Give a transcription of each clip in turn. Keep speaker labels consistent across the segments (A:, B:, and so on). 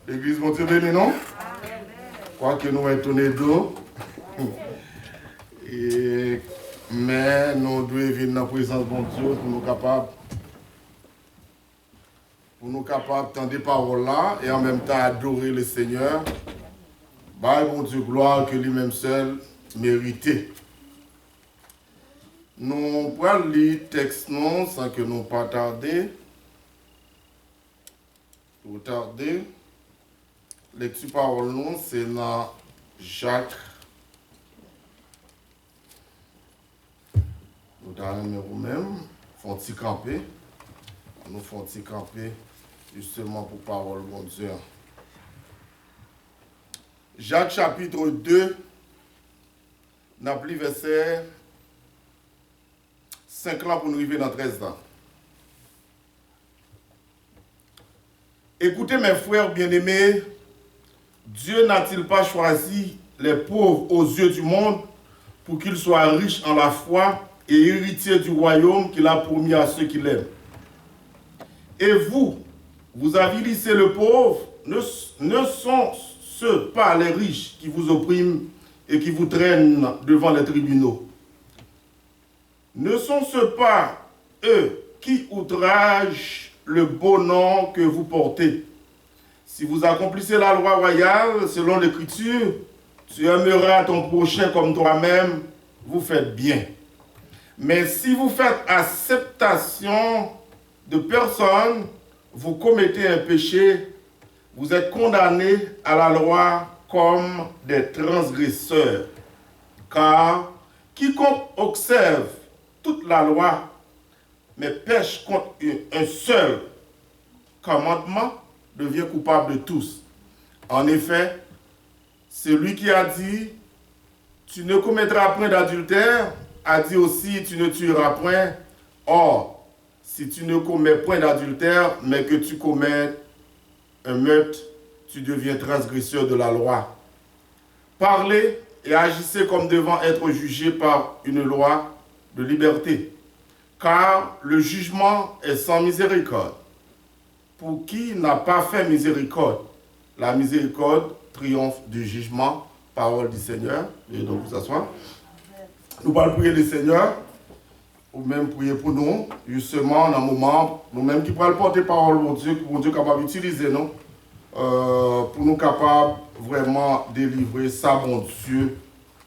A: L'église, mon Dieu béni, non? Quoi que nous étonnés d'eau. Mais nous devons venir dans la présence de mon Dieu pour nous capables d'entendre des paroles là et en même temps adorer le Seigneur. Bah, mon Dieu, gloire que lui-même seul méritait. Nous pourrons lire le texte non sans que nous pas tarder. Pour tarder. Lecture parole non, c'est dans Jacques. Nous allons nous-mêmes, font-ils camper. Nous font-ils camper justement pour parole de mon Dieu. Jacques chapitre 2, n'a plus verset 5 là pour nous arriver dans 13 ans. Écoutez mes frères bien-aimés, Dieu n'a-t-il pas choisi les pauvres aux yeux du monde pour qu'ils soient riches en la foi et héritiers du royaume qu'il a promis à ceux qui l'aiment? Et vous avilissez le pauvre, ne sont ceux pas les riches qui vous oppriment et qui vous traînent devant les tribunaux? Ne sont ceux pas eux qui outragent le beau nom que vous portez? Si vous accomplissez la loi royale selon l'Écriture, tu aimeras ton prochain comme toi-même, vous faites bien. Mais si vous faites acceptation de personne, vous commettez un péché, vous êtes condamnés à la loi comme des transgresseurs. Car quiconque observe toute la loi, mais pêche contre un seul commandement, devient coupable de tous. En effet, celui qui a dit « Tu ne commettras point d'adultère » a dit aussi « Tu ne tueras point ». Or, si tu ne commets point d'adultère, mais que tu commets un meurtre, tu deviens transgresseur de la loi. Parlez et agissez comme devant être jugé par une loi de liberté, car le jugement est sans miséricorde. Pour qui n'a pas fait miséricorde, la miséricorde triomphe du jugement. Parole du Seigneur. Et donc vous asseoir. Nous allons prier le Seigneur, ou même prier pour nous, justement, dans un moment, nous-mêmes qui pourrons porter parole, mon Dieu capable d'utiliser nous, pour nous capables vraiment délivrer ça, mon Dieu,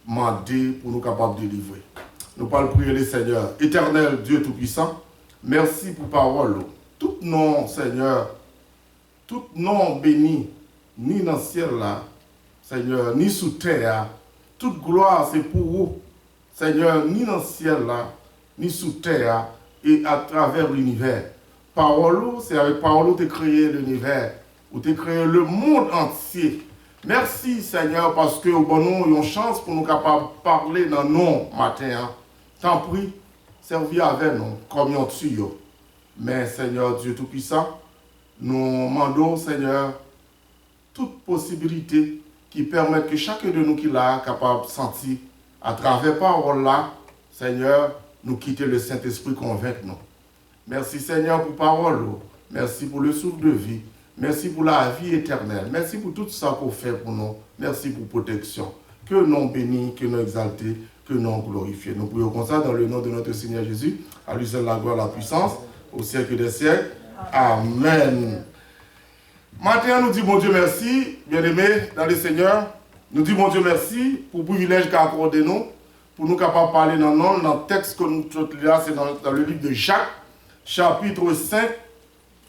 A: mandé pour nous capables de délivrer. Nous allons prier le Seigneur. Éternel Dieu Tout-Puissant, merci pour parole. Tout nom, Seigneur, tout nom béni, ni dans le ciel là, Seigneur, ni sous terre, toute gloire c'est pour vous, Seigneur, ni dans le ciel là, ni sous terre, et à travers l'univers. Parole, c'est avec parole où tu as créé l'univers, où tu as créé le monde entier. Merci, Seigneur, parce que nous avons une chance pour nous capables de parler dans nos matin. T'en prie, servir avec nous, comme nous dessus. Mais Seigneur Dieu Tout-Puissant, nous demandons, Seigneur, toute possibilité qui permette que chacun de nous qui l'a capable de sentir à travers parole là, Seigneur, nous quitter le Saint-Esprit convaincre nous. Merci Seigneur pour parole, merci pour le souffle de vie, merci pour la vie éternelle, merci pour tout ça qu'on fait pour nous, merci pour protection. Que nous bénis, que nous exaltés, que nous glorifiés. Nous prions comme ça dans le nom de notre Seigneur Jésus, à lui seul la gloire, la puissance, au siècle des siècles. Amen. Maintenant, nous disons bon Dieu merci, bien-aimés dans le Seigneur. Nous disons bon Dieu merci pour le privilège qu'a accordé nous, pour nous capables de parler dans le texte que nous sommes là, c'est dans le livre de Jacques, chapitre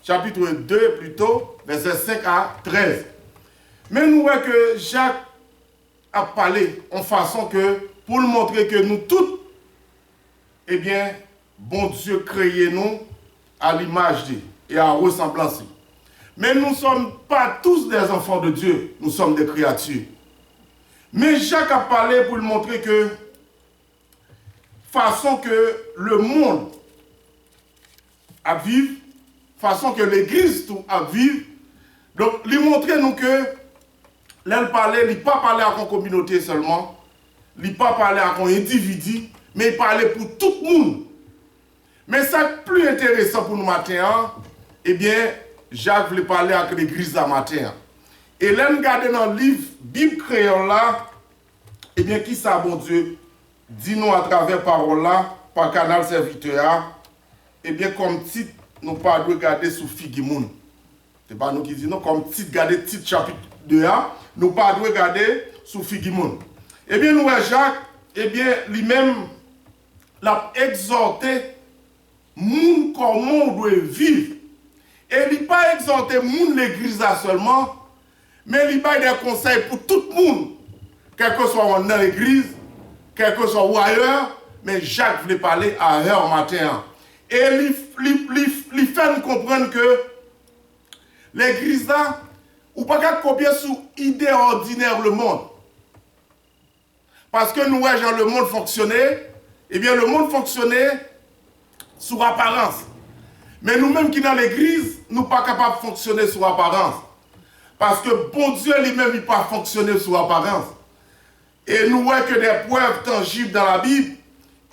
A: 2 plutôt, versets 5 à 13. Mais nous voyons que Jacques a parlé en façon que, pour nous montrer que nous tous, eh bien, bon Dieu créé nous à l'image et à ressemblance. Mais nous ne sommes pas tous des enfants de Dieu, nous sommes des créatures. Mais Jacques a parlé pour lui montrer que, façon que le monde a vivre, façon que l'église tout a vivre, donc lui montrer nous que, là, il parlait, il pas parler à une communauté seulement, il pas parler à un individu, mais il parlait pour tout le monde. Mais ça plus intéressant pour nous matin, eh bien, Jacques voulait parler avec l'église à matin. Et là, nous regardons dans le livre Bible créole là, eh bien, qui ça, bon Dieu, dis-nous à travers parole là, par canal serviteur, eh bien, comme titre, nous pas de regarder sous Figimoun. C'est pas nous qui disons, comme titre, regarder titre chapitre 2A, nous pas de regarder sous Figimoun. Eh bien, nous, Jacques, eh bien, lui-même, l'a exhorté, moun comment on doit vivre. Et il n'a pas exhorté moun l'église là seulement, mais il a des conseils pour tout le monde, quel que soit dans l'église, quel que soit où ailleurs, mais Jacques voulait parler à heure matin. Et il fait nous comprendre que l'église là, ou pas qu'à copier sous idée ordinaire le monde. Parce que nous, voyons le monde fonctionner, eh bien le monde fonctionnait sous apparence. Mais nous-mêmes qui dans l'église, nous ne sommes pas capables de fonctionner sous apparence. Parce que bon Dieu lui-même, il ne peut pas fonctionner sous apparence. Et nous voyons que des preuves tangibles dans la Bible,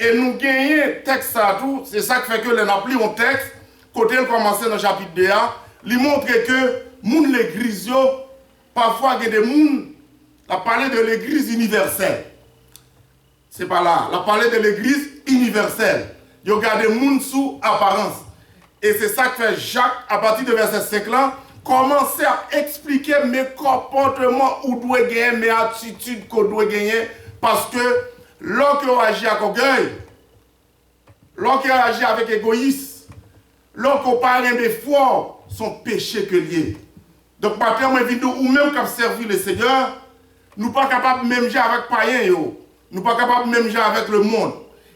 A: et nous gagnons texte à tout, c'est ça qui fait que les applis ont texte, côté il commence dans le chapitre 2, il montre que moun l'église, parfois il y a des moun, il a parlé de l'église universelle. C'est pas là, il a parlé de l'église universelle. Il y a des moun sous apparence. Et c'est ça que fait Jacques, à partir de verset 5 là, commencer à expliquer mes comportements où doit gagner, mes attitudes qu'on doit gagner, parce que lorsqu'on agit avec orgueil, lorsqu'on agit avec égoïsme, lorsqu'on parle d'effort, son péché que lié. Donc, maintenant, moi, ou même quand servir le Seigneur, nous ne sommes pas capables de même jouer avec païens, nous ne sommes pas capables de même jouer avec le monde.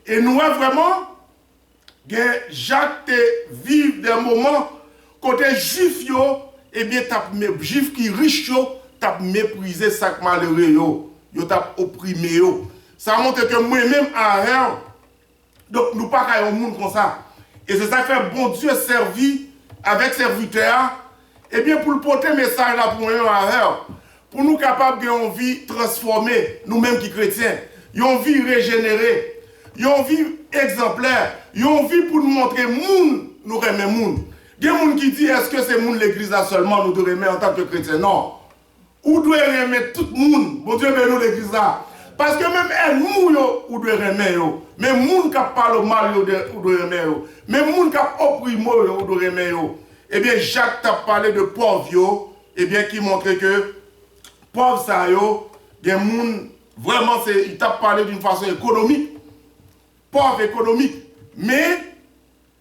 A: Et nous, vraiment, Jacques vit des moments côté juif, eh bien, juif qui riche, t'as méprisé ça malheureux, t'as opprimé. Ça montre que moi-même, en donc nous pas qu'à un monde comme ça. Et c'est ça que fait bon Dieu servi avec serviteur, eh bien, pour le porter un message là pour nous pour nous capables d'avoir une vie transformée, nous-mêmes qui chrétiens, une vie régénérée, une vie exemplaire, une vie pour nous montrer moun, nous remet moun. Il y a des gens qui disent, est-ce que c'est moun l'église là seulement nous devons aimer en tant que chrétiens? Non. Ou doit aimer tout le monde, bon Dieu, mais nous l'église là. Parce que même elle, nous, ou doit aimer, mais moun qui parle mal, ou doit aimer, mais moun qui opprime, ou doit aimer. Eh bien, Jacques t'a parlé de pauvres, eh bien, qui montre que pauvres, ça, des moun, vraiment, il t'a parlé d'une façon économique, pauvre économique. Mais,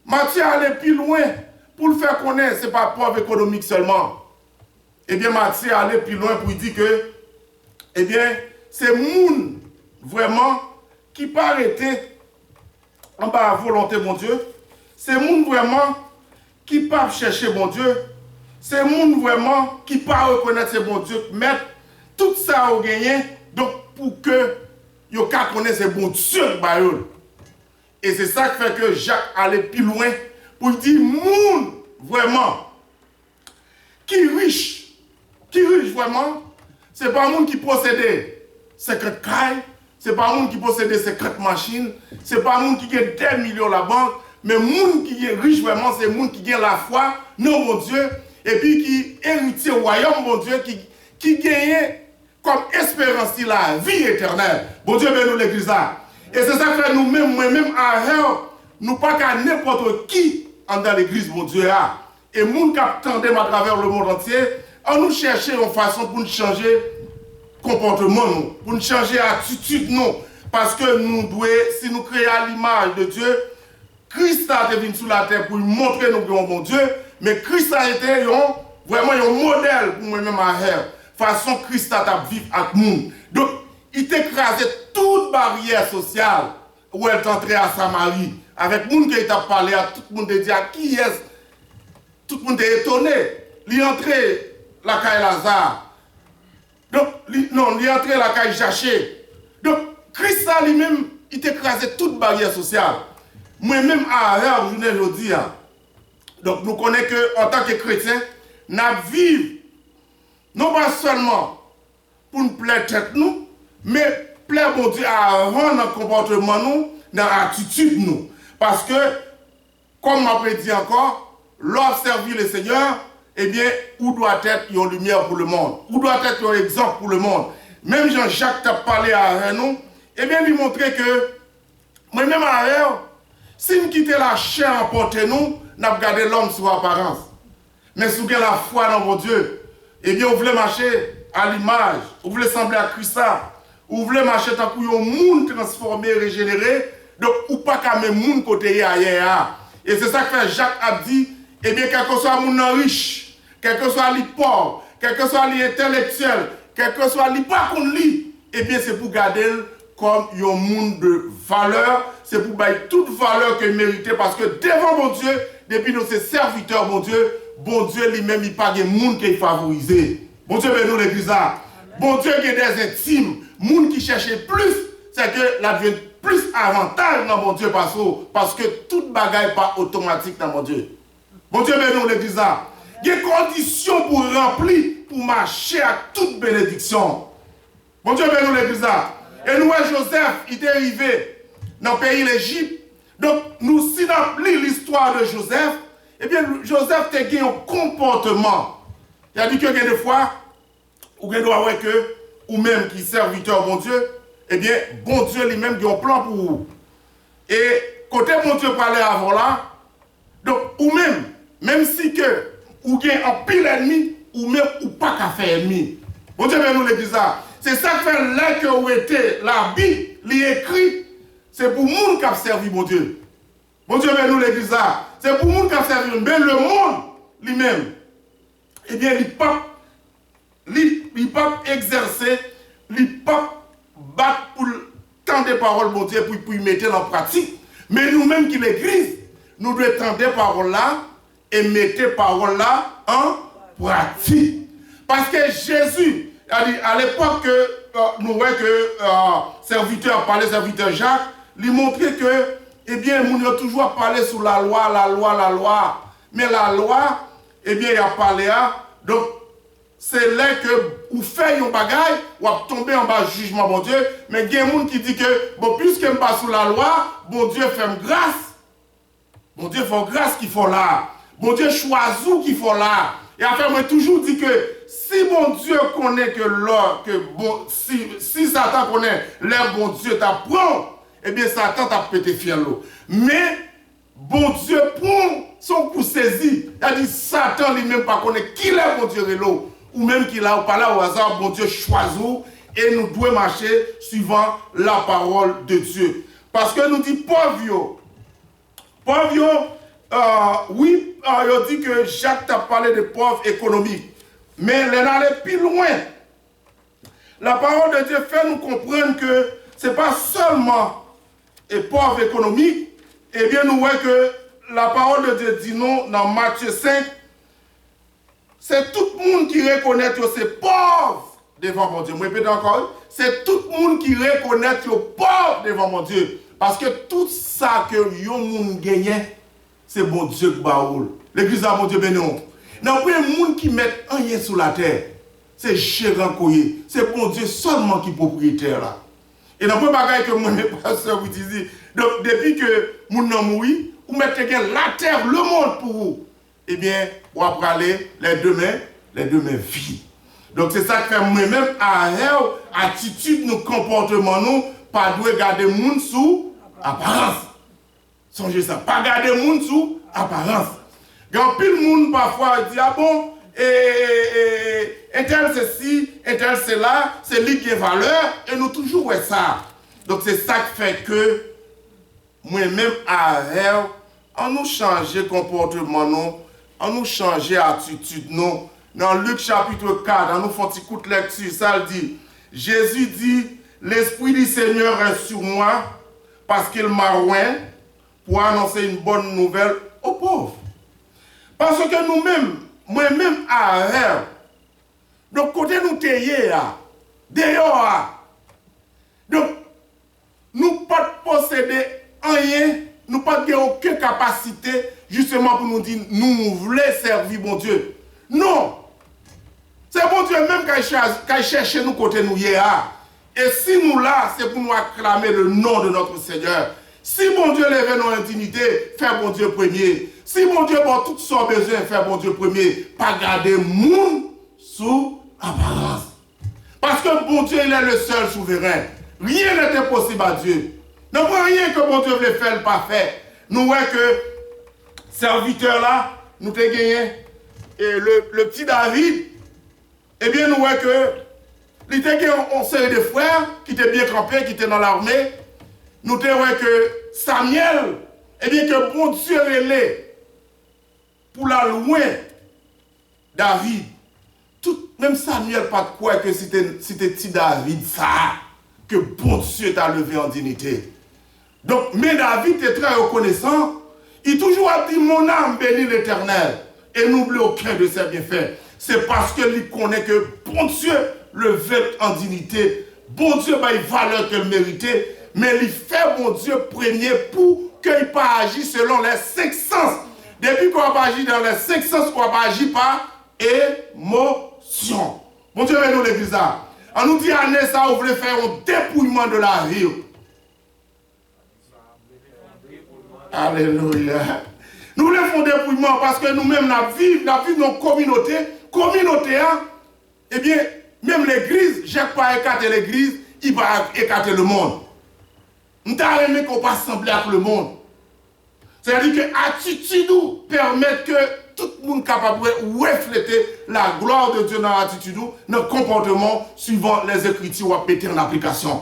A: Matthieu allait plus loin pour le faire connaître, ce n'est pas pauvre économique seulement. Eh bien, Matthieu allait plus loin pour dire que, eh bien, c'est moun, vraiment, qui pas arrêté en bas à volonté, mon Dieu. C'est moun, vraiment, qui pas chercher, mon Dieu. C'est moun, vraiment, qui pas reconnaître, c'est bon Dieu. Mettre tout ça au gagné, donc pour que yo ka connaisse c'est bon Dieu, et c'est ça qui fait que Jacques allait plus loin pour dire, moun, vraiment, qui riche vraiment, c'est pas un monde qui possède 50 cailles, c'est pas un monde qui possède 50 machines, c'est pas un monde qui gagne des millions à la banque, mais monde qui est riche vraiment, c'est un monde qui gagne la foi, non mon Dieu, et puis qui hérite au royaume, mon Dieu, qui gagne comme espérance la vie éternelle. Bon Dieu, ben nous l'église là. Et c'est ça que nous-mêmes, moi-même, nous pas qu'à n'importe qui dans l'église, mon Dieu. Et nous qui attendons à travers le monde entier, on nous chercher une façon pour nous changer comportement, nous, pour nous changer attitude, nous. Parce que nous devons, si nous créons à l'image de Dieu, Christ a été venu sur la terre pour nous montrer nous que bon Dieu, mais Christ a été vraiment un modèle pour moi-même à façon Christ a vivre avec nous. Donc, il t'écrasait toute barrière sociale où elle est entrée à Samarie. Avec le monde qui t'a parlé, à tout le monde dit à qui est-ce. Tout le monde est étonné. Il est entré la caille Lazare. Donc, il est entré la caille Jaché. Donc, Christ lui-même, il t'écrasait toute barrière sociale. Moi-même, à l'heure où je dis, donc nous connaissons qu'en tant que chrétiens, nous vivons non pas seulement pour nous plaire tête nous, mais plaire bon Dieu à rendre notre comportement nous, dans l'attitude nous. Parce que, comme m'a dit encore, lorsque servir le Seigneur, eh bien, où doit être une lumière pour le monde, où doit être un exemple pour le monde. Même Jean-Jacques t'a parlé à nous, eh bien, lui montrer que, moi-même à elle, si nous quittons la chair en portée nous, nous avons gardé l'homme sous apparence. Mais si vous avez la foi dans votre Dieu, eh bien, vous voulez marcher à l'image, vous voulez sembler à Christ, vous voulez marcher tant que un monde transformé, régénéré, donc, ou pas qu'à même monde côté ailleurs. Et c'est ça que Jacques a dit, eh bien, quel que soit le monde riche, quel que soit les pauvres, quel que soit les intellectuels, quel que soit les pas qu'on lit, eh bien, c'est pour garder comme un monde de valeur, c'est pour bailler toute valeur qu'il méritait, parce que devant mon Dieu, depuis nos serviteurs, mon Dieu lui-même, il pas de monde qui est favorisé. Bon Dieu, ben nous l'église. Bon Dieu, il y a des intimes, monde qui cherchait plus, c'est que la devient plus avantage dans mon Dieu, parce que toute bagaille n'est pas automatique dans mon Dieu. Bon Dieu, ben nous l'église. Il y a des conditions pour remplir, pour marcher à toute bénédiction. Bon Dieu, ben nous l'église. Et nous, Joseph, il est arrivé dans le pays d'Égypte. Donc, nous, si nous lisons l'histoire de Joseph, eh bien, Joseph a eu un comportement. Il a dit que des fois, ou que, ou même qui est serviteur, bon Dieu, eh bien, bon Dieu lui-même a un plan pour vous. Et côté bon Dieu parlait avant là, donc, ou même si que, ou avez un pile ennemi, ou même ou pas qu'à faire ennemi. Bon Dieu, nous l'église ça. C'est ça que fait là que vous était, la Bible, l'écrit, c'est pour monde qui a servi mon Dieu. Bon Dieu, nous l'église ça. C'est pour monde qui a servi, mais le monde lui-même, eh bien, il ne peut pas exercer, il ne peut pas battre pour tant de paroles, mon Dieu, pour y mettre en pratique. Mais nous-mêmes qui l'église, nous devons tendre des paroles là et mettre ces paroles là en pratique. Parce que Jésus, à l'époque que nous voyons que serviteur parlait, serviteur Jacques, lui montrait que, eh bien, nous avons toujours parlé sur la loi. Mais la loi, eh bien, il a parlé à. Donc, c'est là que vous faites un bagage, ou tomber en bas du jugement, bon Dieu. Mais il y a des gens qui disent que, bon, puisque je ne suis pas sous la loi, bon Dieu fait grâce. Bon Dieu fait grâce qu'il faut là. Bon Dieu choisit qu'il faut là. Et enfin, moi, toujours dit que si bon Dieu connaît que l'or, si Satan connaît l'air bon Dieu t'apprend, eh bien Satan t'a pété fier l'eau. Mais bon Dieu prend son coup saisi. Il a dit Satan lui-même pas connaît qui est bon Dieu et l'eau. Ou même qu'il a ou pas là au hasard, bon Dieu choisit et nous devons marcher suivant la parole de Dieu. Parce que nous dit pauvre, oui, il dit que Jacques t'a parlé de pauvres économiques. Mais elle allait plus loin. La parole de Dieu fait nous comprendre que ce n'est pas seulement les pauvres économiques. Eh bien, nous voyons que la parole de Dieu dit non dans Matthieu 5. C'est tout le monde qui reconnaît que c'est pauvre devant mon Dieu. Je répète encore. C'est tout le monde qui reconnaît que c'est pauvre devant mon Dieu. Parce que tout ça que yon moun gagne, c'est bon Dieu qui baoule. L'église a mon Dieu béni. Non, pour les gens qui mettent rien sur la terre, c'est gérant Koye. C'est bon Dieu seulement qui est propriétaire là. Et dans le bagage que moi, mes pasteurs vous disent, donc depuis que mon nom mourit, vous mettez la terre, le monde pour vous. Eh bien, vous allez aller les deux mains vides. Donc c'est ça que fait moi-même à elle, attitude, nos comportements, nous, pas de garder le monde sous apparence. Songez ça, pas garder le monde sous apparence. Quand pile le monde parfois dit ah bon, un tel ceci, un tel cela, c'est lui qui a valeur, et nous toujours ouais ça. Donc c'est ça qui fait que moi-même à elle, on nous change comportement, nous, on nous change attitude, nous. Dans Luc chapitre 4, on nous fait un petit coup de lecture, ça le dit. Jésus dit, l'Esprit du Seigneur est sur moi, parce qu'il m'a oint pour annoncer une bonne nouvelle aux pauvres. Parce que nous-mêmes, moi-même à elle, donc côté nous taillons, dehors, donc nous ne pas posséder rien, nous ne pas aucune capacité justement pour nous dire nous voulons servir mon Dieu. Non, c'est bon Dieu même qui cherche nous côté nous hier. Et si nous là, c'est pour nous acclamer le nom de notre Seigneur. Si bon Dieu lève nos intimité, faire bon Dieu premier. Si bon Dieu bon tout son besoin, faire bon Dieu premier. Pas garder monde sous apparence. Parce que bon Dieu, il est le seul souverain. Rien n'est impossible à Dieu. Non, pas rien que bon Dieu voulait faire, le pas fait. Nous voyons que serviteur là, nous t'ai gagné. Et le petit David, eh bien, nous voyons que il était gagné en série de frères qui étaient bien campés, qui étaient dans l'armée. Nous voyons que Samuel, eh bien, que bon Dieu est pour la loin David. Même Samuel pas de quoi que c'était petit David, ça, que bon Dieu t'a levé en dignité. Donc, mais David est très reconnaissant. Il toujours a dit, mon âme bénit l'Éternel et n'oublie aucun de ses bienfaits. C'est parce qu'il connaît que bon Dieu levé en dignité. Bon Dieu a une valeur qu'elle méritait, mais il fait bon Dieu premier pour qu'il pas agir selon les 5 sens. Depuis qu'on va agir dans les 5 sens, on va agir par émotion. Bon Dieu, nous l'église là. On nous dit, année ça, on voulait faire un dépouillement de la vie. Alléluia. Nous voulons faire un dépouillement parce que nous-mêmes, nous vivons dans une communauté. Communauté, hein? Eh bien, même l'église, Jacques pas écarter l'église, il va écarter le monde. Nous avons aimé qu'on pas sembler avec le monde. C'est-à-dire que l'attitude permet que tout le monde soit capable de refléter la gloire de Dieu dans l'attitude, dans le comportement suivant les Écritures ou à péter en application.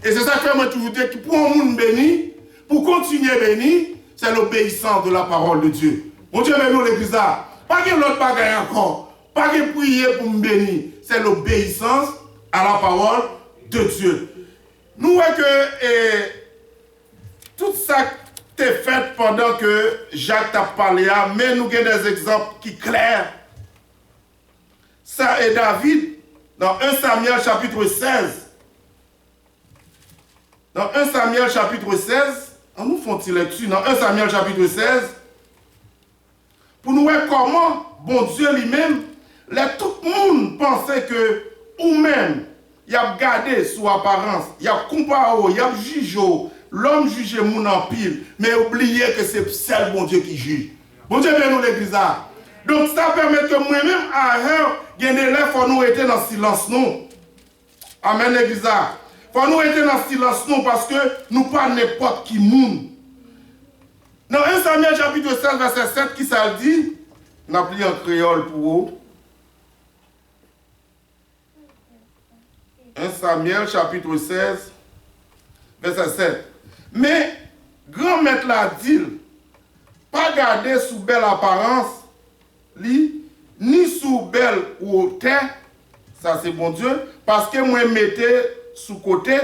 A: Et c'est ça que moi toujours dire que pour un monde béni, pour continuer béni, c'est l'obéissance de la parole de Dieu. Mon Dieu, mais nous l'église là, pas que l'autre bagaille encore, pas que prier pour me bénir, c'est l'obéissance à la parole de Dieu. Nous voyons que tout ça est fait pendant que Jacques t'a parlé, mais nous avons des exemples qui sont clairs. Ça est David, dans 1 Samuel chapitre 16. Dans 1 Samuel chapitre 16, on nous fait une lecture dans 1 Samuel chapitre 16, pour nous voir comment, bon Dieu lui-même, tout le monde pensait que, ou même, il a gardé sous apparence, il a comparé, il a jugé, l'homme juge mon en pile, mais oubliez que c'est seul bon Dieu qui juge. Bon Dieu vient nous l'église là. Donc ça permet que moi-même, à gagner là, il faut nous être dans le silence, nous. Amen l'église là. Il faut nous être dans le silence, nous, parce que nous pas n'importe qui monde. Dans 1 Samuel chapitre 16, verset 7, qui ça dit, on a pris en créole pour vous. 1 Samuel chapitre 16, verset 7. Mais, grand maître l'a dit, pas garder sous belle apparence, ni sous belle ou hauteur, ça c'est bon Dieu, parce que moi mettez sous côté,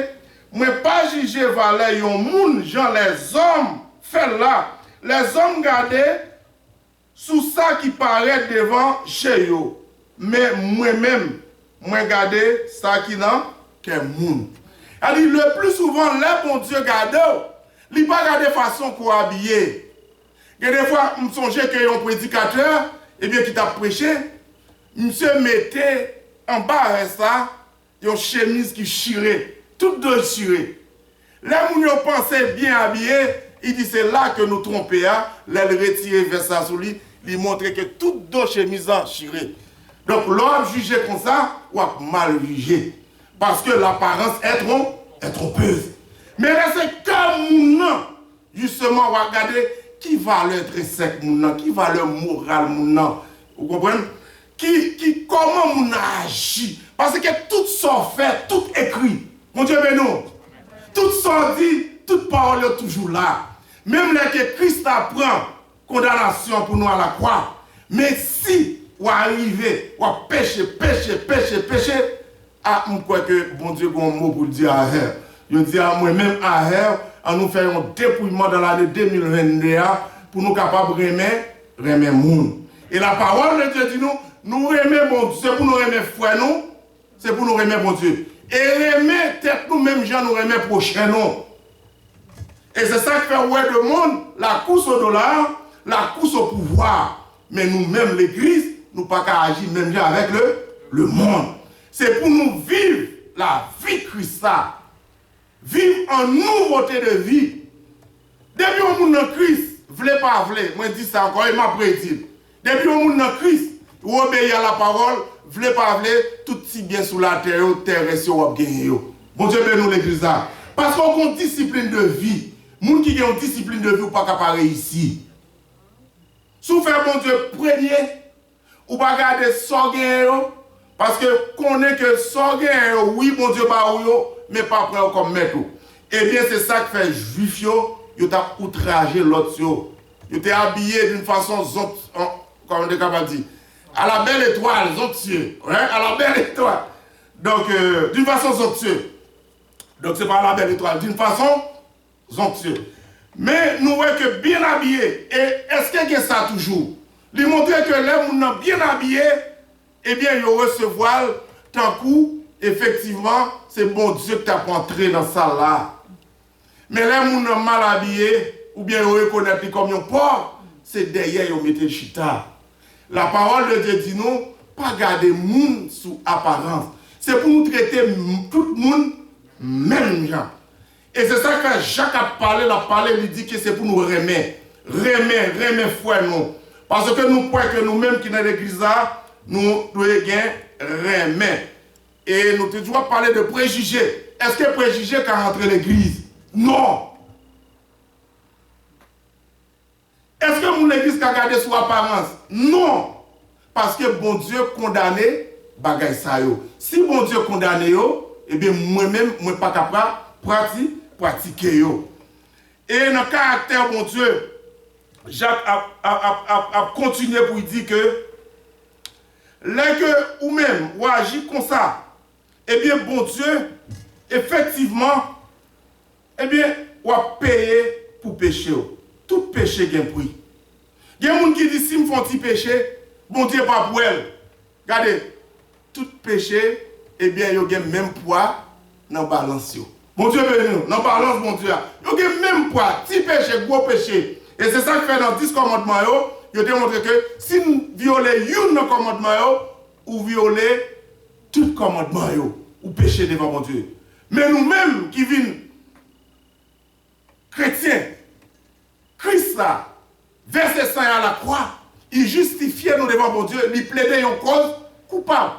A: moi pas juger valeur yon moun, genre les hommes fait là, les hommes garder sous ça qui paraît devant chez eux, mais moi-même, moi garder ça qui n'a qu'un moun. C'est-à-dire, le plus souvent, les bon Dieu garde, il ne pas garder façon pour habiller. Et des fois, je me songe qu'il y a un prédicateur, et bien, qui t'a prêché, monsieur mettait en bas de ça, une chemise qui chirait, toutes deux chirées. Les gens pensaient bien habillés, il dit c'est là que nous trompons, les retirer vers ça sous lui, il montrait que toutes deux chemises chirées. Donc, l'homme jugé comme ça, ou a mal jugé. Parce que l'apparence est trompeuse. Mais là, c'est comme nous, justement, on va regarder qui valeur intrinsèque, qui valeur morale, vous comprenez? Comment on agit. Parce que tout ça fait, tout écrit. Mon Dieu, mais non. Tout ça dit, toute parole est toujours là. Même là que Christ apprend condamnation pour nous à la croix. Mais si on arrive, on pécher, ah, je crois que bon Dieu a un mot pour dire à her. Je dis à moi-même à her, à nous faire un dépouillement dans l'année 2021 pour nous capables de remettre monde. Et la parole de Dieu dit nous remettre bon Dieu, c'est pour nous remettre frère nous, c'est pour nous remettre bon Dieu. Et remettre tête nous-mêmes, gens nous remettre prochain nous. Et c'est ça qui fait ouais le monde, la course au dollar, la course au pouvoir. Mais nous-mêmes, l'église, nous pas qu'à agir même avec le monde. C'est pour nous vivre la vie de Christ, vivre en nouveauté de vie. Depuis on monde dans Christ, vle pas vle, moi dis ça encore et m'a prédit. Depuis on monde dans Christ, ou obéir à la parole, vle pas vle, tout si bien sous la terre, terre et sur ou gagner yo. Bon Dieu bénisse l'église là. Parce qu'on a une discipline de vie. Moun qui a une discipline de vie ou pas capable ici. Si vous faites bon Dieu premier, ou pas garder sorguer parce que connaît que sorguer oui bon Dieu pas yo, mais pas prêt comme maître. Eh bien c'est ça qui fait juif yo t'a outragé l'autre yo. Yo t'es habillé d'une façon comme on est capable de dire à la belle étoile, zontieuse, hein, à la belle étoile. Donc d'une façon zontieuse. Donc c'est pas la belle étoile, d'une façon zontieuse. Mais nous voyons que bien habillé, et est-ce qu'il y a ça toujours? Lui montrer que les gens bien habillés, eh bien ils recevoir tant coup, effectivement, c'est bon Dieu qui t'a entré dans ça là. Mais les gens mal habillés, ou bien ils reconnaissent comme un pauvre, c'est derrière ils mettent le chita. La parole de Dieu dit non, pas garder les gens sous apparence. C'est pour nous traiter tout le monde même gens. Et c'est ça que Jacques a parlé, il dit que c'est pour nous remettre foi nous. Parce que nous croyons que nous-mêmes qui sommes dans l'église là, nous devons remettre. Et nous devons parler de préjugés. Est-ce que préjugés quand rentrer l'église? Non. Est-ce que mon église a gardé sous apparence? Non. Parce que bon Dieu condamné bagay sa yo. Si bon Dieu condamné yo, eh bien moi-même, moi pas capable pratiquer yo. Et dans le caractère bon Dieu, Jacques a continué pour dire que lorsque ou même ou agit comme ça, eh bien bon Dieu, effectivement, eh bien, ou a payé pour pécher. Tout péché a un prix. Il y a des gens qui disent si me font petit péché, bon Dieu pas pour elle. Regardez, tout péché, eh bien, il y a le même poids dans la balance. Bon Dieu béni, dans la balance, bon Dieu, il y a le même poids, petit péché, gros péché. Et c'est ça que fait dans 10 commandements, il a démontré que si nous violons un commandement, ou violons tout commandement, ou péché devant mon Dieu. Mais nous-mêmes qui vîmes chrétiens, Christ là, verset 5 à la croix, il justifiait nous devant mon Dieu, il plaidait une cause coupable.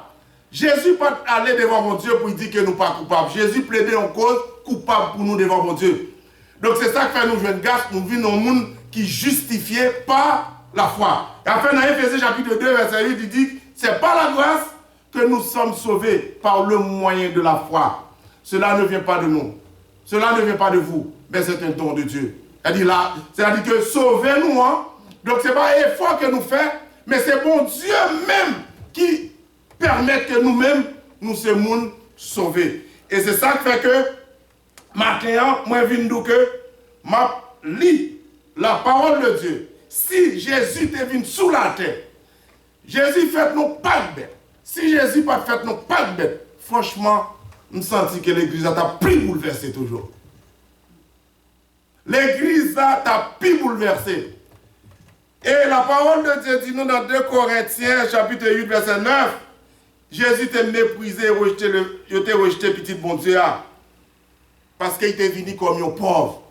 A: Jésus pas allé devant mon Dieu pour dire que nous ne sommes pas coupables. Jésus plaidait une cause coupable pour nous devant mon Dieu. Donc c'est ça que fait nous jeunes gars, nous vivons dans un monde qui justifié par la foi. Et après dans Éphésiens chapitre 2, verset 8, il dit, c'est par la grâce que nous sommes sauvés par le moyen de la foi. Cela ne vient pas de nous. Cela ne vient pas de vous, mais c'est un don de Dieu. C'est-à-dire que sauvez-nous, hein? Donc ce n'est pas un effort que nous faisons, mais c'est bon Dieu même qui permet que nous-mêmes, nous sommes sauvés. Et c'est ça qui fait que, maintenant, moi je viens dire que, je lis la parole de Dieu. Si Jésus est venu sous la terre, Jésus fait nous pas de bête. Si Jésus pas fait nous pas de bête, franchement, je me sens que l'église a plus bouleversé toujours. L'église a plus bouleversé. Et la parole de Dieu dit nous dans 2 Corinthiens, chapitre 8, verset 9, Jésus t'a méprisé et rejeté petit bon Dieu. Parce qu'il était venu comme un pauvre.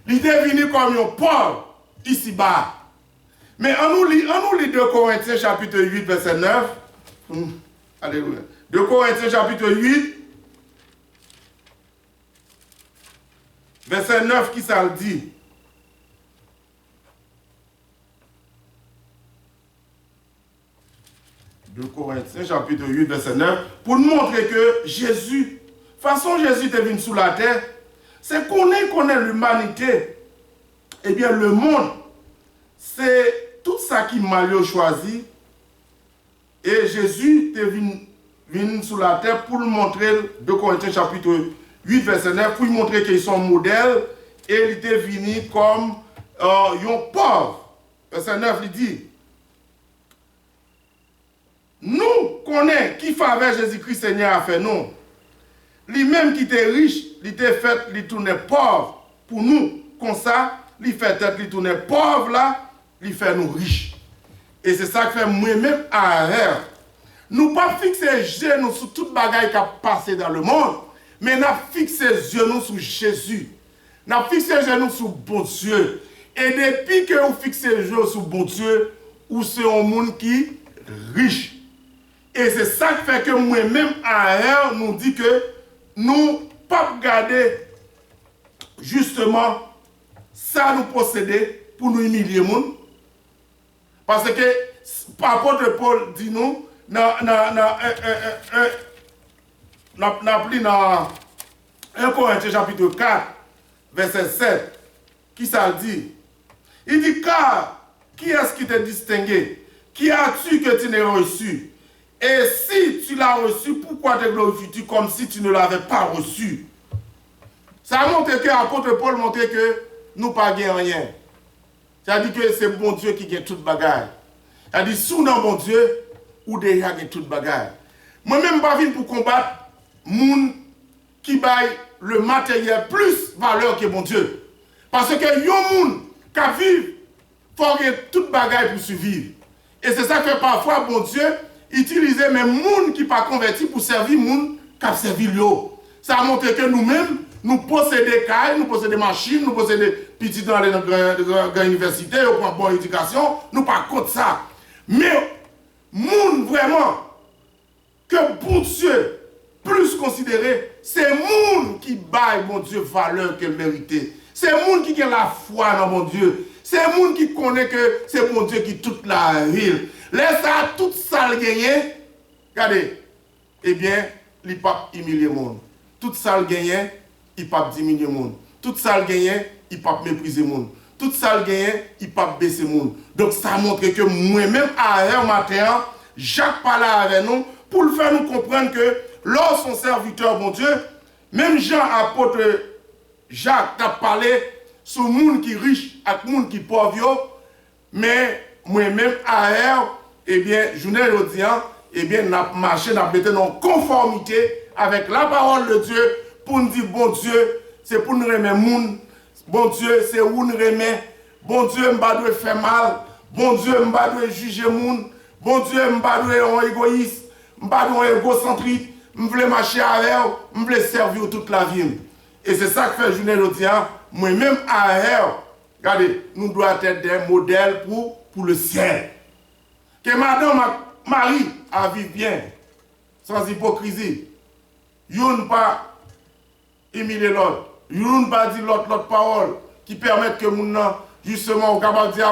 A: Il était venu comme un pauvre ici-bas. Mais on nous lit 2 Corinthiens, chapitre 8, verset 9. Alléluia. 2 Corinthiens, chapitre 8, verset 9, qui ça le dit? De Corinthiens, chapitre 8, verset 9, pour nous montrer que Jésus, façon Jésus est venu sous la terre, c'est qu'on connaît l'humanité. Eh bien, le monde, c'est tout ça qui m'a choisi. Et Jésus est venu sous la terre pour nous montrer, de Corinthiens, chapitre 8, verset 9, pour nous montrer qu'ils sont modèles. Et il était venu comme un pauvre. Verset 9, il dit, nous connaissons qui faveur Jésus-Christ Seigneur a fait nous. Lui-même qui était riche, il était fait, il tournait pauvre. Pour nous, comme ça, il fait tête, il tournait pauvre là, il fait nous riches. Et c'est ça que fait moi-même à rêve. Nous pas fixer les yeux sur toute bagaille qui a passé dans le monde, mais nous fixer les yeux sur Jésus. N'a fixé les genoux sur bon Dieu. Et depuis que vous fixez les genoux sur bon Dieu, vous c'est un monde qui riche. Et c'est ça qui fait que moi-même, à nous dit que nous ne pas garder justement ça nous posséder pour nous humilier. Parce que, par rapport à Paul dit nous, dans 1 Corinthiens chapitre 4, verset 7, qui ça dit? Il dit, car qui est-ce qui t'a distingué? Qui as-tu que tu n'aies reçu? Et si tu l'as reçu, pourquoi te glorifies-tu comme si tu ne l'avais pas reçu? Ça montre que l'apôtre Paul montre que nous ne gagnons rien. Ça dit que c'est bon Dieu qui gagne toute bagaille. Ça dit, sous non bon Dieu, ou déjà gagne toute bagaille. Moi-même, je ne pas pour combattre les gens qui baillent le matériel plus valeur que bon Dieu. Parce que les gens qui vivent, il faut gagner toute bagaille pour survivre. Et c'est ça que parfois, bon Dieu, utilise même les gens qui ne sont pas convertis pour servir les gens qui servent l'eau. Ça montre que nous-mêmes, nous possédons des cailles, nous possédons des machines, nous possédons des petits dans les grandes universités, nous avons une bonne éducation, nous ne pas contre ça. Mais, moun vraiment, que bon Dieu, plus considéré, c'est moun qui baille mon Dieu valeur qu'elle méritait. C'est moun qui a la foi dans mon Dieu. C'est moun qui connaît que c'est mon Dieu qui toute la ville. Laisse ça, tout ça le gagner. Regardez, eh bien, il ne peut pas humilier le monde. Tout ça le gagner, il ne peut pas diminuer le monde. Tout ça le gagner, il ne peut pas mépriser le monde. Tout ça le gagner, il ne peut pas baisser le monde. Donc ça montre que moi-même, à un matin, Jacques parlait avec nous pour le faire nous comprendre que lorsqu'on serviteur, mon Dieu, même Jean, apôtre Jacques, t'a parlé sur le monde qui est riche et le monde qui est pauvre, mais moi-même, à un, eh bien, journée aujourd'hui, eh bien, nous avons marché, nous avons été en conformité avec la parole de Dieu pour nous dire, bon Dieu, c'est pour nous remettre le monde. Bon Dieu, c'est où nous remet. Bon Dieu, je ne dois pas faire mal. Bon Dieu, je ne dois pas juger le monde. Bon Dieu, je ne dois pas être égoïste. Je ne dois pas être égocentrique. Je veux marcher avec eux. Je veux servir toute la vie. Et c'est ça que fait journée aujourd'hui. Moi-même, à eux, regardez, nous devons être des modèles pour le ciel. Que madame Marie a vécu bien, sans hypocrisie. Vous ne pas humilier l'autre. Vous ne pas dire l'autre parole qui permettent que nous, justement, au capable de dire,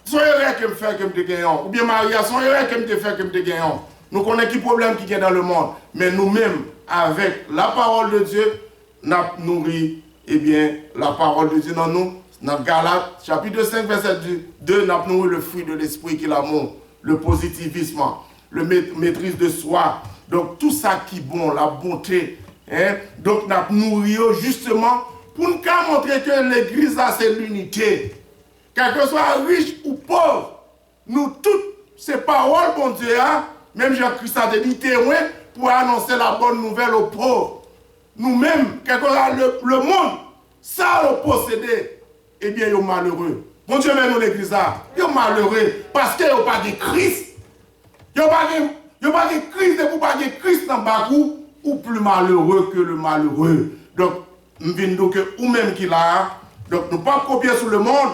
A: soyez là que me fait que me te gagnons. Ou bien Maria, soyez là que me te fait que me te gagnons. Nous connaissons les problèmes qui sont dans le monde. Mais nous-mêmes, avec la parole de Dieu, nous nourri, eh bien, la parole de Dieu dans nous. Dans Galates, chapitre 5, verset 2, nous avons nourri le fruit de l'esprit qui est l'amour, le positivisme, le maîtrise de soi. Donc, tout ça qui est bon, la bonté. Hein? Donc, nous avons nourri justement pour nous montrer que l'église, c'est l'unité. Quel que soit riche ou pauvre, nous toutes ces paroles, bon Dieu, hein? Même Jean-Christ a dit témoin pour annoncer la bonne nouvelle aux pauvres. Nous-mêmes, quel que soit le monde, ça le posséder, eh bien, ils sont malheureux. Bon Dieu, mais nous, l'église, ils sont malheureux parce qu'ils n'ont pas de Christ. Ils n'ont pas de Christ, et vous pas de Christ dans le bagou, ou plus malheureux que le malheureux. Donc, nous venons que ou-même qui l'a, donc nous ne pas copier sur le monde,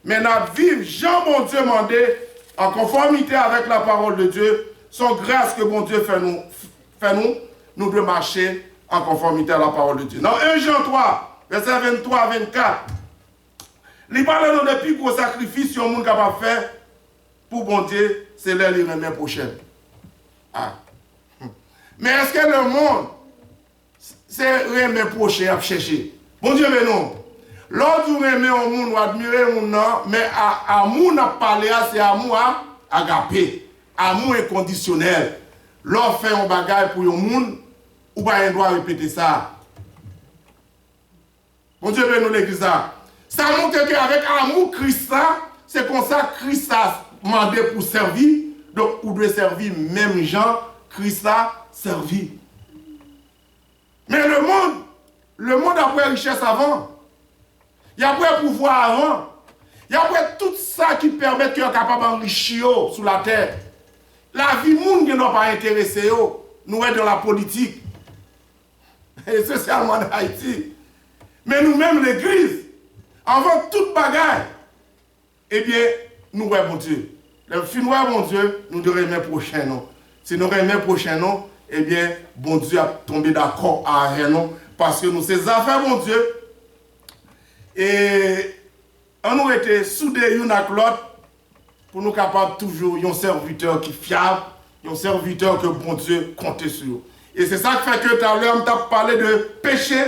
A: mais nous vivons, Jean, mon Dieu, mandé, en conformité avec la parole de Dieu, son grâce que bon Dieu fait nous devons marcher en conformité à la parole de Dieu. Dans 1 Jean 3, verset 23 à 24, il parle de plus gros sacrifices que le monde capable de faire pour bon Dieu, c'est l'heure de l'année prochaine. Ah. Mais est-ce que le monde, c'est l'année prochaine à chercher? Bon Dieu, mais non. Lorsque vous aimez un monde, vous admirez un monde, mais amour n'a pas parlé, c'est amour agapé. Amour inconditionnel. Lorsque fait un bagage pour un monde, ou pas un droit répéter ça. Bon Dieu, mais nous l'église. Ça montre qu'avec amour Christ, c'est comme ça que Christ a demandé pour servir. Donc, vous devez servir même gens, Christ a servi. Mais le monde a pris richesse avant. Il y a pris pouvoir avant. Il y a pris tout ça qui permet qu'il soit capable d'enrichir sur la terre. La vie monde ne doit pas intéresser. Nous sommes dans la politique. Et spécialement en Haïti. Mais nous-mêmes, l'église, avant toute bagaille, eh bien, nous voyons mon Dieu. Le fin ouais, mon Dieu, nous devons aimer prochain non. Si nous aimons prochain non, eh bien, bon Dieu a tombé d'accord avec nous. Parce que nous, ces affaires, mon Dieu, et on nous était soudés l'un avec l'autre pour nous capables toujours un serviteur qui est fiable, un serviteur que bon Dieu compte sur. Et c'est ça qui fait que tout à l'heure, on t'a parlé de péché,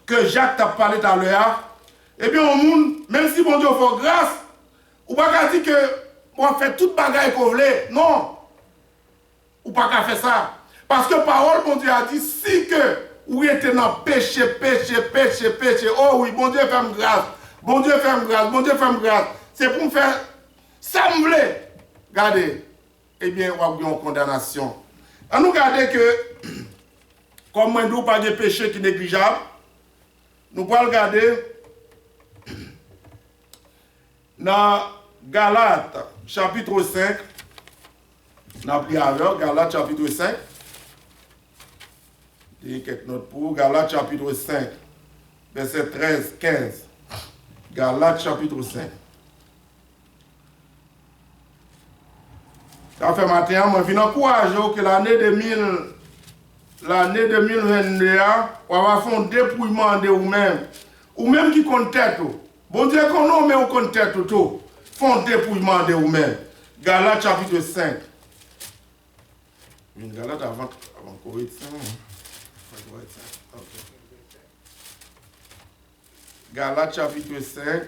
A: que Jacques t'a parlé tout à l'heure. Eh bien, au monde, même si bon Dieu fait grâce, ou pas dire que on fait toute bagaille qu'on veut. Non. Ou pas qu'à faire ça. Parce que parole, bon Dieu a dit, si que vous êtes dans péché, oh oui, bon Dieu fait grâce. Bon Dieu fait grâce, bon Dieu fait grâce. C'est pour me faire sembler. Regardez. Eh bien, on va avoir une condamnation. On nous regarde que, comme moi, nous pas de péché qui est négligeable, nous pouvons regarder dans Galates, chapitre 5. Nous avons pris avec Galates, chapitre 5. Il y a quelques notes pour Galates, chapitre 5, verset 13, 15. Galates, chapitre 5. Ça fait matin, je viens encourager que l'année 2022, on va faire un dépouillement de vous-même. Ou même qui compte tête. Bon Dieu, qu'on a, mais on compte tête tout. Font un dépouillement de vous-même. Galates, chapitre 5. Une Galate avant Corinthiens. Galates, chapitre 5.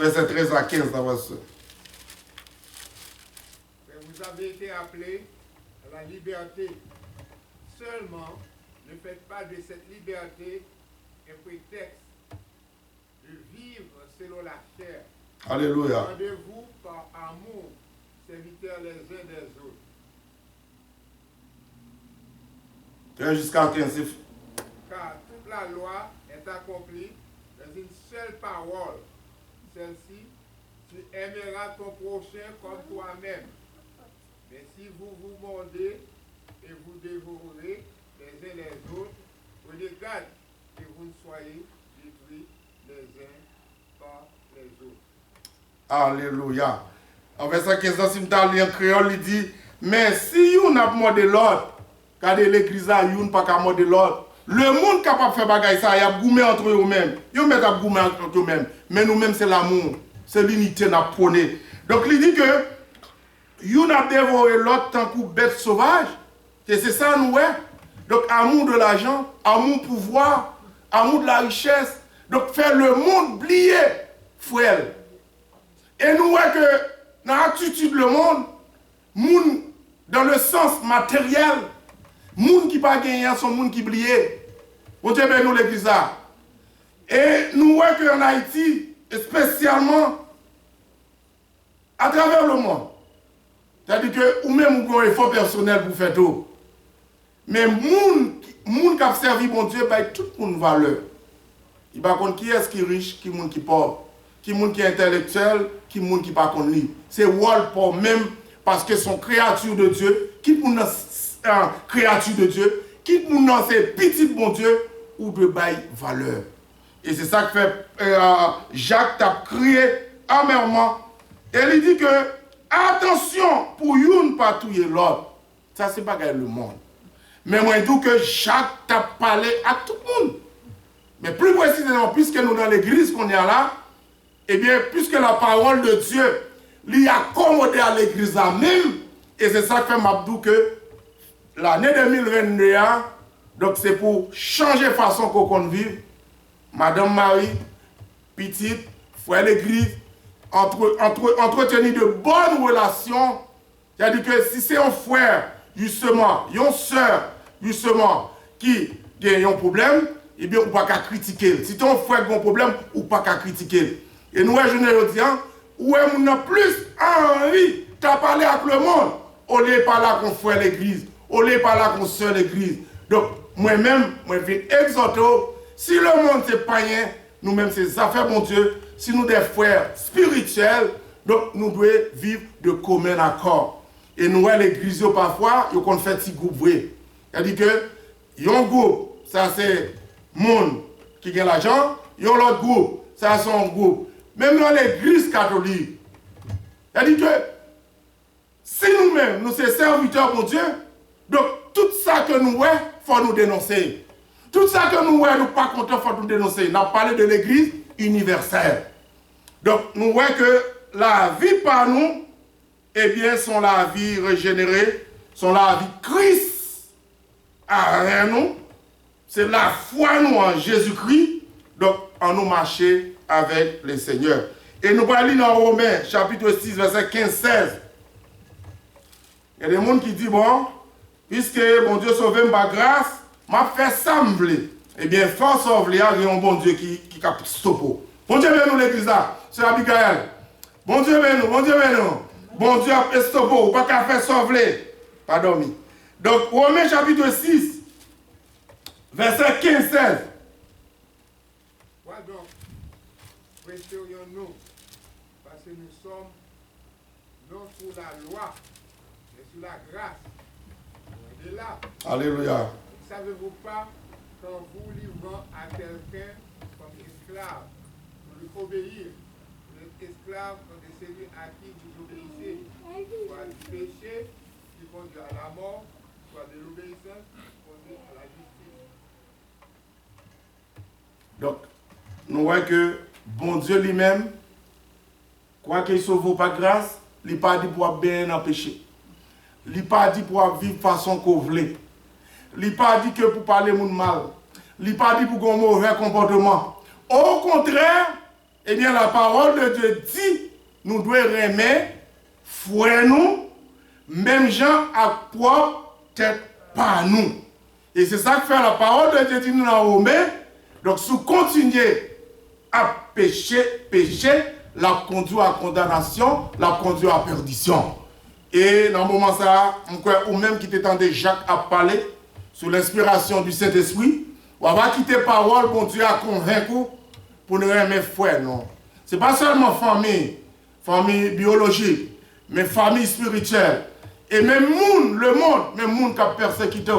A: Verset 13 à 15.
B: Vous avez été appelés à la liberté. Seulement, ne faites pas de cette liberté un prétexte de vivre selon la chair.
A: Alléluia.
B: Rendez-vous par amour, serviteurs les uns des autres.
A: Jusqu'à 15.
B: Car toute la loi est accomplie dans une seule parole. Celle-ci, tu aimeras ton prochain comme toi-même. Mais si vous vous mordez et vous dévorez les uns les autres, prenez garde que vous ne soyez détruits les uns par les autres.
A: Alléluia. En verset 15, si je en créole, il dit, mais si vous n'avez pas mordé l'autre, regardez l'église là, vous n'avez pas mordé l'autre. Le monde capable de faire bagaille ça, il y a goumé entre eux-mêmes. Ils mettent à goumé entre eux-mêmes. Mais nous-mêmes, c'est l'amour. C'est l'unité qu'on a prôné. Donc, il dit que vous n'avez dévoré l'autre tant que bête sauvage. Et c'est ça, nous, ouais. Donc, amour de l'argent, amour pouvoir, amour de la richesse. Donc, faire le monde oublier, frère. Et nous, ouais, que dans l'attitude le monde, dans le sens matériel, monde qui pas gagné, sont monde qui oublié. Bon Dieu, ben nous l'église là. Et nous voyons qu'en Haïti, et spécialement à travers le monde, c'est-à-dire que ou même vous avez un effort personnel pour faire tout. Mais moun qui a servi bon Dieu, ben tout le monde valeur. Il va contre qui est-ce qui est riche, qui est qui est pauvre, qui est intellectuel, qui est qui pas contre lui. C'est wall pour même parce que son créature de Dieu, qui est créature de Dieu, qui est c'est petit bon Dieu ou de bail valeur. Et c'est ça que fait Jacques t'a crié amèrement. Et il dit que attention pour une pas tuer l'autre. Ça c'est pas le monde. Mais moi je dis que Jacques t'a parlé à tout le monde. Mais plus précisément, puisque nous dans l'église qu'on est là, eh bien, puisque la parole de Dieu lui a accommodé à l'église là même, et c'est ça que fait Mabdou que l'année 2022, donc c'est pour changer la façon qu'on vive. Madame Marie, petite, frère l'église, entretenir de bonnes relations. C'est-à-dire que si c'est un frère, justement, une soeur, justement, qui a un problème, eh bien, on ne peut pas critiquer. Si ton frère a un problème, on ne peut pas critiquer. Et nous, je ne dis pas, où on a plus envie de parler avec le monde, on n'est pas là qu'on frère l'église, on n'est pas là qu'on soeur l'église. Donc, moi-même, je viens exhorter, si le monde c'est païen, nous-mêmes c'est affaires bon Dieu, si nous des frères spirituels, donc nous devons vivre de commun accord. Et nous, l'église, parfois, on fait petit groupe. C'est-à-dire que, un groupe, ça c'est monde qui ont l'argent, ils ont l'autre groupe. Ça, c'est un groupe. Même dans l'église catholique, il dit que si nous-mêmes, nous sommes serviteurs pour Dieu, donc tout ça que nous voyons, il faut nous dénoncer. Tout ça que nous voyons, nous ne sommes pas contents, il faut nous dénoncer. On a parlé de l'église universelle. Donc, nous voyons que la vie par nous, eh bien, sont la vie régénérée, sont la vie Christ à rien nous. C'est la foi nous en Jésus-Christ. Donc, en nous marcher avec le Seigneur. Et nous allons lire dans Romains, chapitre 6, verset 15-16. Il y a des gens qui disent, bon, puisque mon Dieu sauvé par grâce, m'a fait sembler. Eh bien, force sauver, il y a un bon Dieu qui a stoppé. Bon Dieu, nous l'église là, c'est Abigail. Bon Dieu, nous, bon Dieu, nous. Bon Dieu a stoppé, ou pas qu'à faire sauver. Pas dormi. Donc, Romains chapitre 6, verset 15-16.
B: Quoi donc, préférions-nous, parce que nous sommes non sous la loi, mais sous la grâce. Loin de là.
A: Alléluia.
B: Ne savez-vous pas qu'en vous livrant à quelqu'un comme esclave, pour lui obéir, vous êtes esclave comme des celui à qui vous obéissez, soit du péché qui conduit à la mort, soit de l'obéissance qui conduit à la justice.
A: Donc, nous voyons que bon Dieu lui-même, quoi qu'il sauve par grâce, il n'a pas dit pour bien empêcher. Il n'a pas dit pour vivre de façon qu'on voulait. Il n'a pas dit que pour parler mon mal. Il n'a pas dit pour un mauvais comportement. Au contraire, eh bien, la parole de Dieu dit, nous devons aimer, frère nous, même gens à propre tête par nous. Et c'est ça que fait la parole de Dieu dit nous dans Romains. Donc, si vous continuez à pécher, la conduit à condamnation, la conduit à perdition. Et dans le moment ça, ou même qui t'étendait Jacques à parler, sous l'inspiration du Saint-Esprit, on va quitter parole, bon Dieu a convaincu pour ne rien mettre frère, non. Ce n'est pas seulement famille biologique, mais famille spirituelle. Et même le monde qui a persécuté,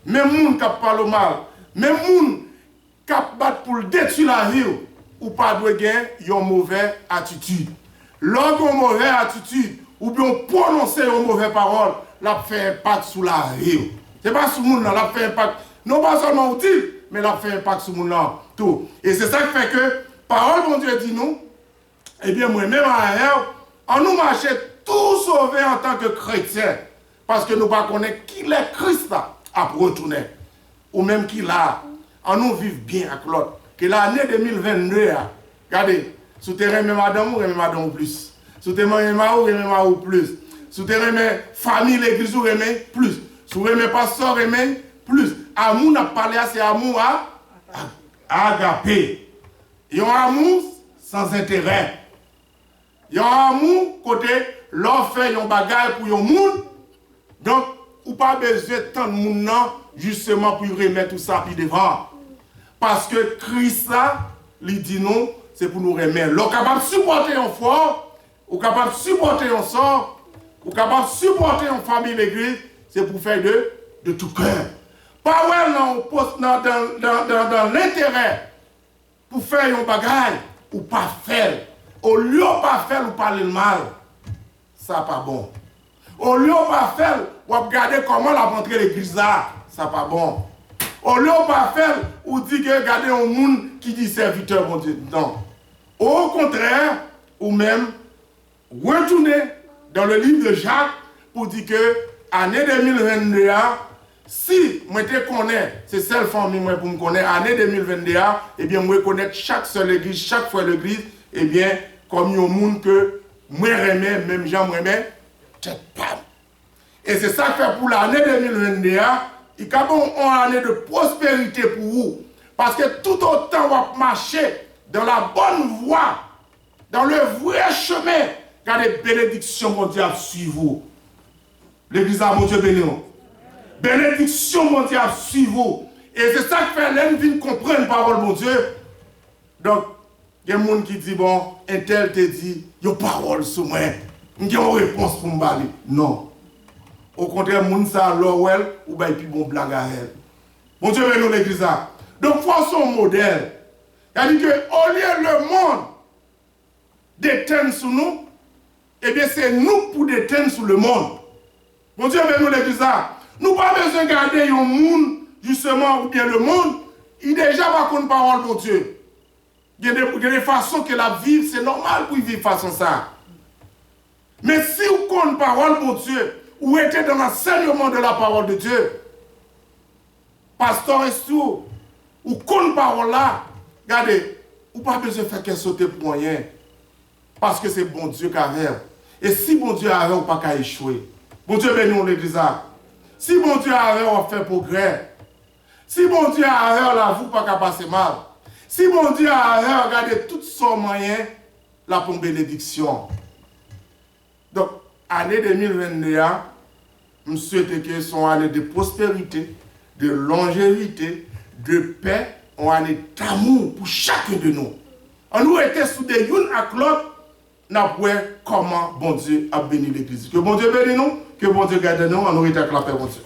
A: même monde qui a parlé mal, même monde qui a battu pour détruire la vie, ou pas de gagner une mauvaise attitude. Lorsqu'on a une mauvaise attitude, ou bien prononcer une mauvaise parole, la fait impact sur la vie. Ce n'est pas sur le monde, la fait impact, non pas seulement utile, mais la fait impact sur le monde. Tout. Et c'est ça qui fait que, parole, mon Dieu dit nous, eh bien, moi-même, on nous marche tout sauvé en tant que chrétien, parce que nous ne connaissons pas qui est Christ à retourner, ou même qui l'a. On nous vit bien avec l'autre. Que l'année 2022, regardez, sous terrain, même madame ou plus. Sous terrain, même ou plus. Sous terrain, famille, l'église, ou plus. Sous terrain, pasteur, plus. Amour n'a pas parlé, c'est amour à agapé. Il y a un amour sans intérêt. Il y a un amour côté l'on fait un bagage pour un monde. Donc, ou pas besoin de tant de monde justement pour remettre tout ça puis devant. Parce que Christ là, il dit non, c'est pour nous remettre. L'on est capable de supporter un fort, ou capable de supporter un sort, ou capable de supporter une famille l'église, c'est pour faire de tout cœur. Pas ouais, dans l'intérêt pour faire un bagage ou pas faire. Au lieu de pas faire ou parler le mal, ça pas bon. Au lieu de pas faire ou regarder comment la rentrer l'église là, ça pas bon. Au lieu de pas faire ou dire que regardez un monde qui dit serviteur, mon Dieu. Non. Au contraire, ou même retourner dans le livre de Jacques pour dire que année 2022, si moi te connais, c'est seule famille moi pour me connaître, année 2021, eh bien moi connaître chaque seule église, chaque fois l'église, eh bien comme un monde que moi remets, même gens moi remets, tête pas. Et c'est ça que fait pour l'année 2021, il y a une année de prospérité pour vous. Parce que tout autant vous marcher dans la bonne voie, dans le vrai chemin, il y a des bénédictions mondiales sur vous. L'église a mon Dieu béni. Bénédiction mondiale sur vous. Et c'est ça qui fait l'envie de comprendre la parole de mon Dieu. Donc, il y a des gens qui disent, bon, un tel te dit, il y a une parole sur moi. Il y a une réponse pour me parler. Non. Au contraire, les gens ça l'orwell ou bien plus bon blague à elle. Mon Dieu béni l'église. Donc, faut son modèle. C'est-à-dire qu'au lieu le monde d'éteindre sur nous, eh bien c'est nous pour d'éteindre sur le monde. Bon Dieu, nous l'église ça. Nous pas besoin de garder un monde, justement, ou bien le monde, il déjà pas contre parole, mon Dieu. Il y a des façons que la vivre, c'est normal pour vivre façon ça. Mais si vous connaissez parole, mon Dieu, ou était dans l'enseignement de la parole de Dieu, pasteur et tout, ou connaissez parole là, regardez, ou pas besoin de faire qu'elle saute pour rien. Parce que c'est bon Dieu qui a fait. Et si bon Dieu a fait, on pas qu'à échouer. Bon Dieu bénit l'église. Si bon Dieu a fait, on fait progrès. Si bon Dieu a fait, la vous pas qu'à passer mal. Si bon Dieu a fait, regardez tous son moyen, la pour bénédiction. Donc, année 2021, je souhaite que ce soit une année de prospérité, de longévité, de paix, une année d'amour pour chacun de nous. On nous était sous des unes à l'autre, nous avons vu comment bon Dieu a béni l'église. Que bon Dieu bénisse nous, que bon Dieu garde nous, on nous était à la paix, bon Dieu.